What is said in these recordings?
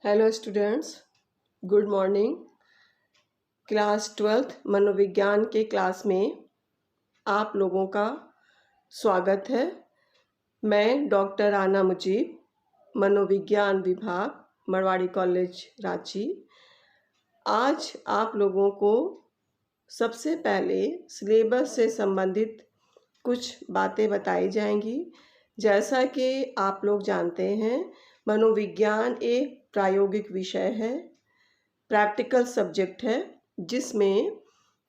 Hello students, good morning. Class 12th मनोविज्ञान के class में आप लोगों का स्वागत है। मैं डॉक्टर आना मुजीब, मनोविज्ञान विभाग, मरवाड़ी कॉलेज रांची। आज आप लोगों को सबसे पहले सिलेबस से संबंधित कुछ बातें बताई जाएंगी। जैसा कि आप लोग जानते हैं, मनोविज्ञान एक प्रायोगिक विषय है, प्रैक्टिकल सब्जेक्ट है, जिसमें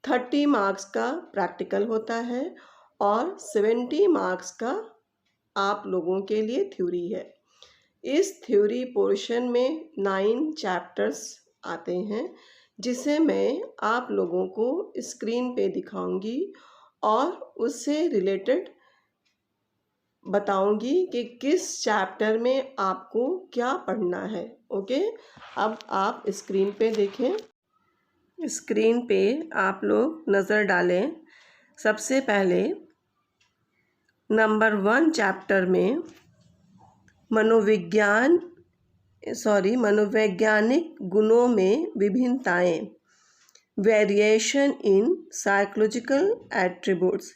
30 मार्क्स का प्रैक्टिकल होता है और 70 मार्क्स का आप लोगों के लिए थ्योरी है। इस थ्योरी पोर्शन में 9 चैप्टर्स आते हैं, जिसे मैं आप लोगों को स्क्रीन पे दिखाऊंगी और उससे रिलेटेड बताऊंगी कि किस चैप्टर में आपको क्या पढ़ना है। ओके, अब आप स्क्रीन पे देखें। स्क्रीन पे आप लोग नज़र डालें। सबसे पहले नंबर 1 चैप्टर में मनोवैज्ञानिक गुणों में विभिन्नताएं, वेरिएशन इन साइकोलॉजिकल एट्रीब्यूट्स,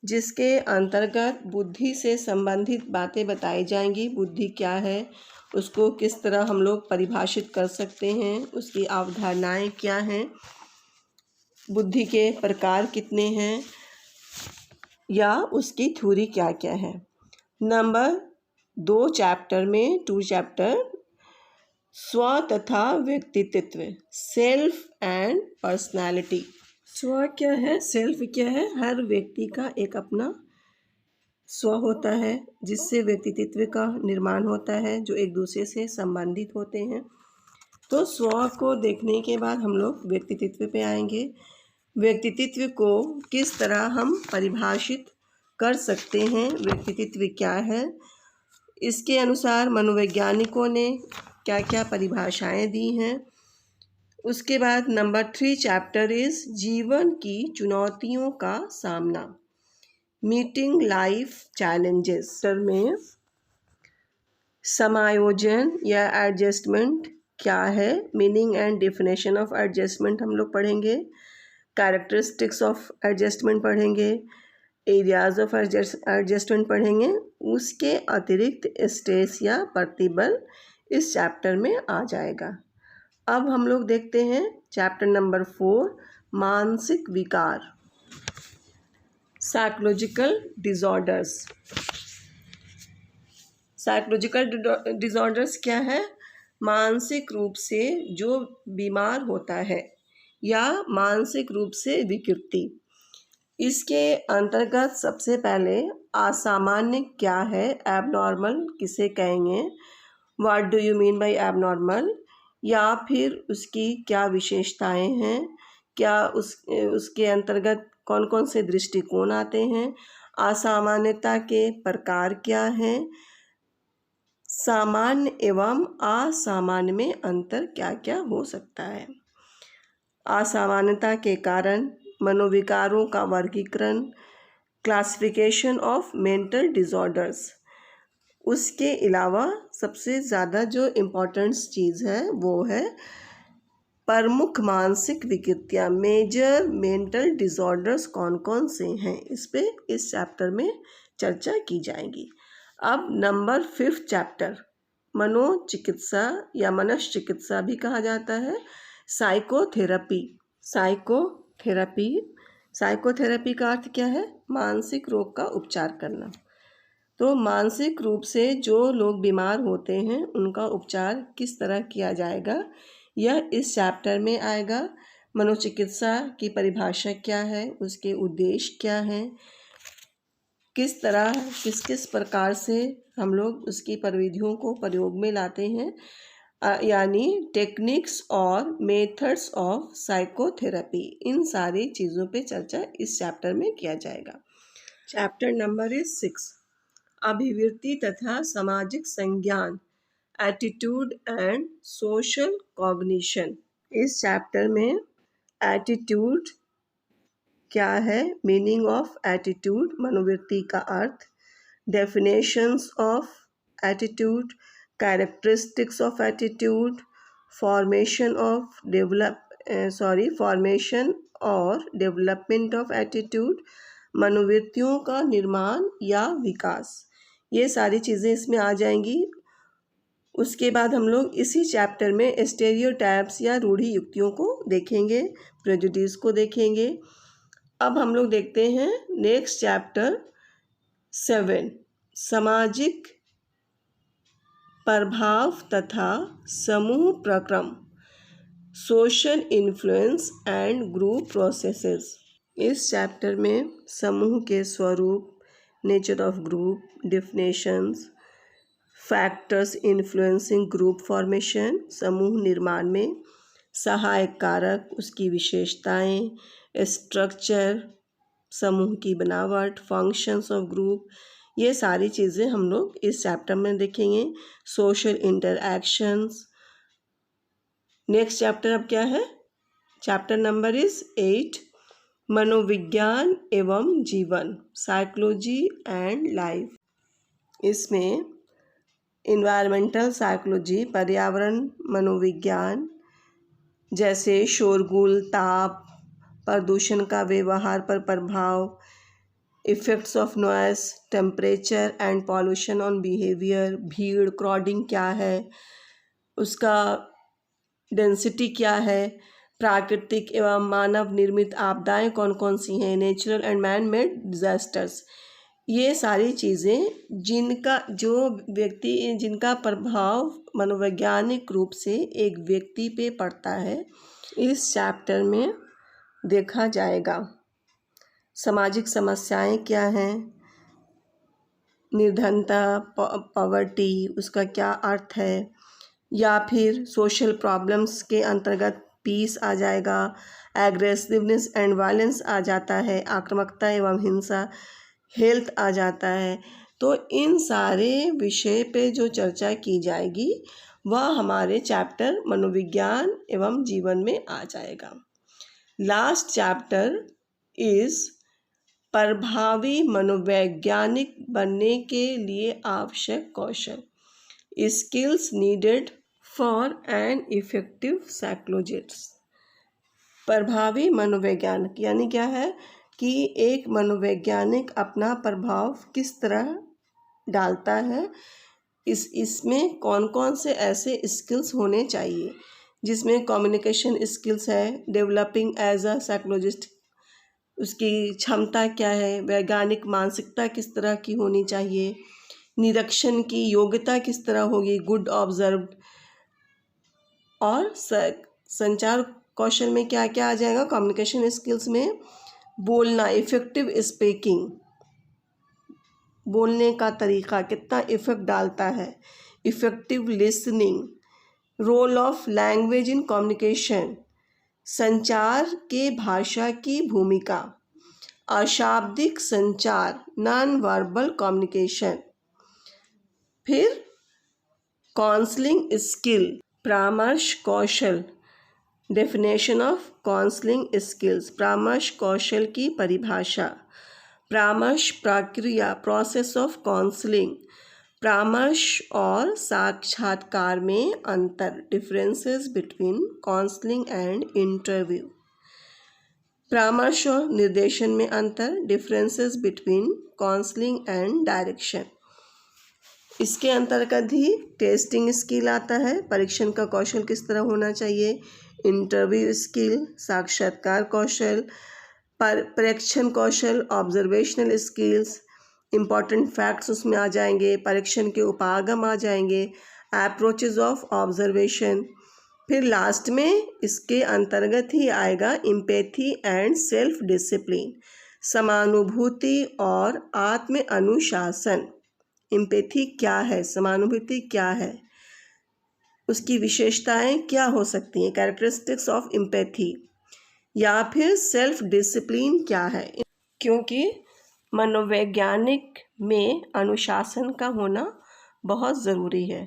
जिसके अंतर्गत बुद्धि से संबंधित बातें बताई जाएंगी। बुद्धि क्या है, उसको किस तरह हम लोग परिभाषित कर सकते हैं, उसकी अवधारणाएं क्या हैं, बुद्धि के प्रकार कितने हैं, या उसकी थ्योरी क्या क्या है। नंबर 2 चैप्टर में 2 चैप्टर स्व तथा व्यक्तित्व, सेल्फ एंड पर्सनालिटी। स्व क्या है, सेल्फ क्या है? हर व्यक्ति का एक अपना स्व होता है, जिससे व्यक्तित्व का निर्माण होता है, जो एक दूसरे से संबंधित होते हैं। तो स्व को देखने के बाद हम लोग व्यक्तित्व पे आएंगे। व्यक्तित्व को किस तरह हम परिभाषित कर सकते हैं, व्यक्तित्व क्या है, इसके अनुसार मनोवैज्ञानिकों ने क्या क्या परिभाषाएं दी हैं। उसके बाद नंबर 3 चैप्टर इज जीवन की चुनौतियों का सामना, मीटिंग लाइफ चैलेंजेस में समायोजन या एडजस्टमेंट क्या है, meaning and definition of adjustment हम लोग पढ़ेंगे। कैरेक्टरिस्टिक्स ऑफ एडजस्टमेंट पढ़ेंगे, एरियाज ऑफ एडजस्टमेंट पढ़ेंगे। उसके अतिरिक्त स्ट्रेस या प्रतिबल इस चैप्टर में आ जाएगा। अब हम लोग देखते हैं चैप्टर नंबर 4, मानसिक विकार, साइकोलॉजिकल डिसऑर्डर्स। साइकोलॉजिकल डिसऑर्डर्स क्या है? मानसिक रूप से जो बीमार होता है या मानसिक रूप से विकृति। इसके अंतर्गत सबसे पहले असामान्य क्या है, एबनॉर्मल किसे कहेंगे, what do you mean by abnormal, या फिर उसकी क्या विशेषताएं हैं, क्या उसके अंतर्गत कौन कौन से दृष्टिकोण आते हैं, असामान्यता के प्रकार क्या हैं, सामान्य एवं असामान्य में अंतर क्या क्या हो सकता है, असामान्यता के कारण मनोविकारों का वर्गीकरण, क्लासिफिकेशन ऑफ मेंटल डिसऑर्डर्स। उसके अलावा सबसे ज़्यादा जो इम्पोर्टेंट चीज़ है वो है प्रमुख मानसिक विकृतियाँ, मेजर मेंटल डिसऑर्डर्स कौन कौन से हैं, इस पे इस चैप्टर में चर्चा की जाएगी। अब नंबर 5 चैप्टर, मनोचिकित्सा या मनश्चिकित्सा भी कहा जाता है, साइकोथेरेपी। साइकोथेरेपी का अर्थ क्या है? मानसिक रोग का उपचार करना। तो मानसिक रूप से जो लोग बीमार होते हैं उनका उपचार किस तरह किया जाएगा, यह इस चैप्टर में आएगा। मनोचिकित्सा की परिभाषा क्या है, उसके उद्देश्य क्या हैं, किस तरह किस प्रकार से हम लोग उसकी प्रविधियों को प्रयोग में लाते हैं, यानी टेक्निक्स और मेथड्स ऑफ साइकोथेरेपी। इन सारी चीज़ों पे चर्चा इस चैप्टर में किया जाएगा। चैप्टर नंबर इज 6, अभिवृत्ति तथा सामाजिक संज्ञान, एटीट्यूड एंड सोशल कॉग्निशन। इस चैप्टर में एटीट्यूड क्या है, मीनिंग ऑफ एटीट्यूड, मनोवृत्ति का अर्थ, definitions of attitude, characteristics of attitude, formation और डेवलपमेंट ऑफ एटीट्यूड, मनोवृत्तियों का निर्माण या विकास, ये सारी चीज़ें इसमें आ जाएंगी। उसके बाद हम लोग इसी चैप्टर में स्टेरियोटाइप्स या रूढ़ि युक्तियों को देखेंगे, प्रेजुडिस को देखेंगे। अब हम लोग देखते हैं नेक्स्ट चैप्टर 7, सामाजिक प्रभाव तथा समूह प्रक्रम, social influence and group processes. इस चैप्टर में समूह के स्वरूप, nature of group, definitions, factors influencing group formation, समूह निर्माण में सहायक कारक, उसकी विशेषताएं, स्ट्रक्चर, समूह की बनावट, फंक्शंस ऑफ ग्रुप, ये सारी चीज़ें हम लोग इस चैप्टर में देखेंगे। Social interactions. नेक्स्ट चैप्टर अब क्या है? चैप्टर नंबर इज 8, मनोविज्ञान एवं जीवन, साइकोलॉजी एंड लाइफ। इसमें इन्वायरमेंटल साइकोलॉजी, पर्यावरण मनोविज्ञान, जैसे शोरगुल, ताप, प्रदूषण का व्यवहार पर प्रभाव, effects of noise, temperature and pollution on behaviour, भीड़, क्राउडिंग क्या है, उसका डेंसिटी क्या है, प्राकृतिक एवं मानव निर्मित आपदाएं कौन कौन सी हैं, natural and man made disasters, ये सारी चीज़ें जिनका प्रभाव मनोवैज्ञानिक रूप से एक व्यक्ति पे पड़ता है, इस चैप्टर में देखा जाएगा। सामाजिक समस्याएं क्या हैं, निर्धनता, पॉवर्टी, उसका क्या अर्थ है, या फिर सोशल प्रॉब्लम्स के अंतर्गत पीस आ जाएगा, एग्रेसिवनेस एंड वायलेंस आ जाता है, आक्रामकता एवं हिंसा, हेल्थ आ जाता है। तो इन सारे विषय पे जो चर्चा की जाएगी वह हमारे चैप्टर मनोविज्ञान एवं जीवन में आ जाएगा। लास्ट चैप्टर इज प्रभावी मनोवैज्ञानिक बनने के लिए आवश्यक कौशल, skills needed for an effective psychologist. प्रभावी मनोवैज्ञानिक यानी क्या है कि एक मनोवैज्ञानिक अपना प्रभाव किस तरह डालता है, इसमें कौन कौन से ऐसे स्किल्स होने चाहिए, जिसमें कम्युनिकेशन स्किल्स है, डेवलपिंग एज अ साइकोलॉजिस्ट, उसकी क्षमता क्या है, वैज्ञानिक मानसिकता किस तरह की होनी चाहिए, निरीक्षण की योग्यता किस तरह होगी, गुड ऑब्जर्व्ड, और संचार कौशल में क्या क्या आ जाएगा, कम्युनिकेशन स्किल्स में बोलना, इफ़ेक्टिव स्पीकिंग, बोलने का तरीका कितना इफ़ेक्ट डालता है, effective listening, role of language in communication, संचार के भाषा की भूमिका, अशाब्दिक संचार, नॉन वर्बल कम्युनिकेशन। फिर काउंसलिंग स्किल, परामर्श कौशल, डेफिनेशन ऑफ काउंसलिंग स्किल्स, परामर्श कौशल की परिभाषा, परामर्श प्रक्रिया, प्रोसेस ऑफ काउंसलिंग, परामर्श और साक्षात्कार में अंतर, differences between counselling and interview, परामर्श और निर्देशन में अंतर, differences between counselling and direction. इसके अंतर्गत ही टेस्टिंग स्किल आता है, परीक्षण का कौशल किस तरह होना चाहिए, इंटरव्यू स्किल, साक्षात्कार कौशल, परीक्षण कौशल, ऑब्जर्वेशनल स्किल्स, इम्पॉर्टेंट फैक्ट्स उसमें आ जाएंगे, परीक्षण के उपागम आ जाएंगे, अप्रोचेज ऑफ ऑब्जर्वेशन। फिर लास्ट में इसके अंतर्गत ही आएगा एम्पैथी एंड सेल्फ डिसिप्लिन, समानुभूति और आत्म अनुशासन। एम्पैथी क्या है, समानुभूति क्या है, उसकी विशेषताएं क्या हो सकती हैं, कैरेक्टरिस्टिक्स ऑफ एम्पैथी, या फिर सेल्फ डिसिप्लिन क्या है। क्योंकि मनोवैज्ञानिक में अनुशासन का होना बहुत ज़रूरी है।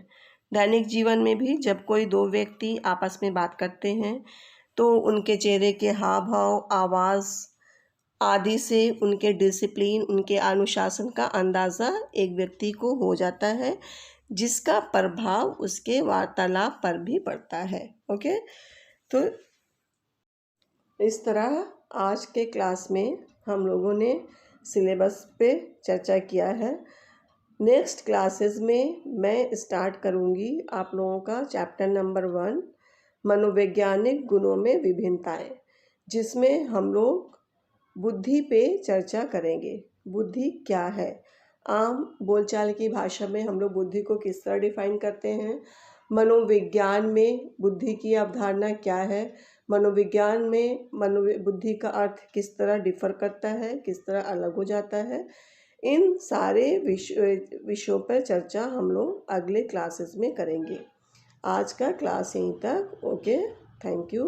दैनिक जीवन में भी जब कोई दो व्यक्ति आपस में बात करते हैं तो उनके चेहरे के हाव भाव, आवाज़ आदि से उनके डिसिप्लिन, उनके अनुशासन का अंदाज़ा एक व्यक्ति को हो जाता है, जिसका प्रभाव उसके वार्तालाप पर भी पड़ता है। ओके, तो इस तरह आज के क्लास में हम लोगों ने सिलेबस पे चर्चा किया है। नेक्स्ट क्लासेस में मैं स्टार्ट करूँगी आप लोगों का चैप्टर नंबर 1, मनोवैज्ञानिक गुणों में विभिन्नताएं, जिसमें हम लोग बुद्धि पे चर्चा करेंगे। बुद्धि क्या है, आम बोलचाल की भाषा में हम लोग बुद्धि को किस तरह डिफाइन करते हैं, मनोविज्ञान में बुद्धि की अवधारणा क्या है, मनोविज्ञान में बुद्धि का अर्थ किस तरह डिफर करता है, किस तरह अलग हो जाता है। इन सारे विषयों पर चर्चा हम लोग अगले क्लासेस में करेंगे। आज का क्लास यहीं तक। Okay, thank you.